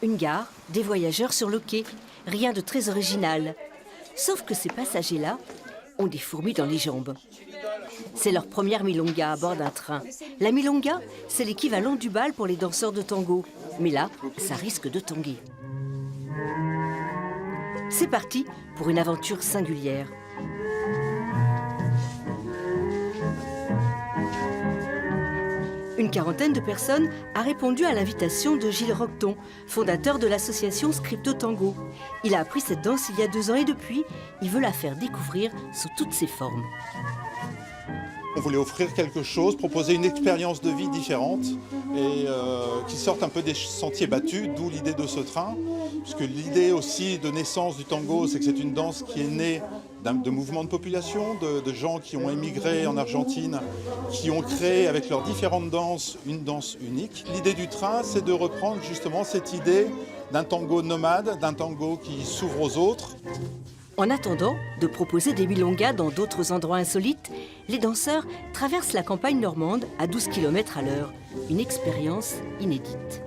Une gare, des voyageurs sur le quai. Rien de très original. Sauf que ces passagers-là ont des fourmis dans les jambes. C'est leur première milonga à bord d'un train. La milonga, c'est l'équivalent du bal pour les danseurs de tango. Mais là, ça risque de tanguer. C'est parti pour une aventure singulière. Une quarantaine de personnes a répondu à l'invitation de Gilles Roqueton, fondateur de l'association Scripto Tango. Il a appris cette danse il y a 2 ans et depuis, il veut la faire découvrir sous toutes ses formes. On voulait offrir quelque chose, proposer une expérience de vie différente et qui sorte un peu des sentiers battus, d'où l'idée de ce train. Puisque l'idée aussi de naissance du tango, c'est que c'est une danse qui est née de mouvements de population, de gens qui ont émigré en Argentine, qui ont créé avec leurs différentes danses une danse unique. L'idée du train, c'est de reprendre justement cette idée d'un tango nomade, d'un tango qui s'ouvre aux autres. En attendant de proposer des milongas dans d'autres endroits insolites, les danseurs traversent la campagne normande à 12 km à l'heure. Une expérience inédite.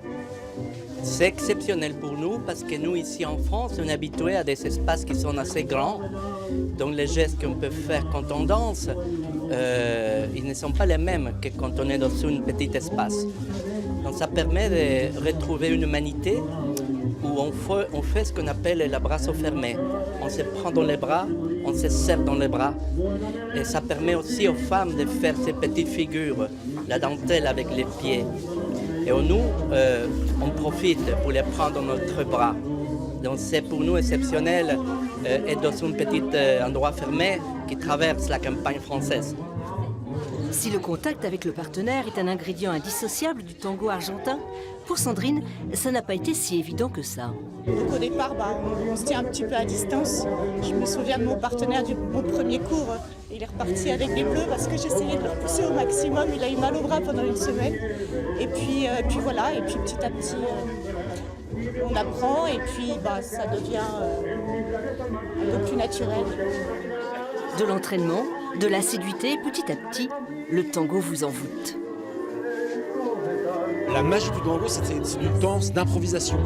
C'est exceptionnel pour nous parce que nous, ici en France, on est habitués à des espaces qui sont assez grands. Donc les gestes qu'on peut faire quand on danse, ils ne sont pas les mêmes que quand on est dans un petit espace. Donc ça permet de retrouver une humanité où on fait ce qu'on appelle l'abrazo fermé. On se prend dans les bras, on se serre dans les bras. Et ça permet aussi aux femmes de faire ces petites figures, la dentelle avec les pieds. Et nous, on profite pour les prendre dans notre bras. Donc c'est pour nous exceptionnel être dans un petit endroit fermé qui traverse la campagne française. Si le contact avec le partenaire est un ingrédient indissociable du tango argentin, pour Sandrine, ça n'a pas été si évident que ça. Donc au départ, on se tient un petit peu à distance. Je me souviens de mon partenaire du mon premier cours. Il est reparti avec des bleus parce que j'essayais de le repousser au maximum. Il a eu mal au bras pendant 1 semaine. Et puis voilà, et puis petit à petit, on apprend et puis ça devient un peu plus naturel. De l'entraînement, de l'assiduité, petit à petit, le tango vous envoûte. La magie du tango, c'est une danse d'improvisation.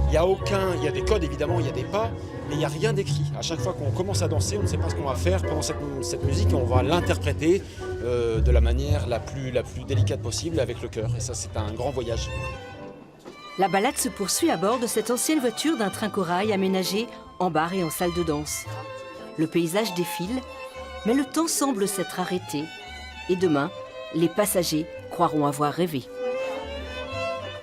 Il y a des codes évidemment, il y a des pas, mais il n'y a rien d'écrit. À chaque fois qu'on commence à danser, on ne sait pas ce qu'on va faire pendant cette musique et on va l'interpréter de la manière la plus délicate possible avec le cœur. Et ça, c'est un grand voyage. La balade se poursuit à bord de cette ancienne voiture d'un train corail aménagé en bar et en salle de danse. Le paysage défile, mais le temps semble s'être arrêté. Et demain, les passagers croiront avoir rêvé.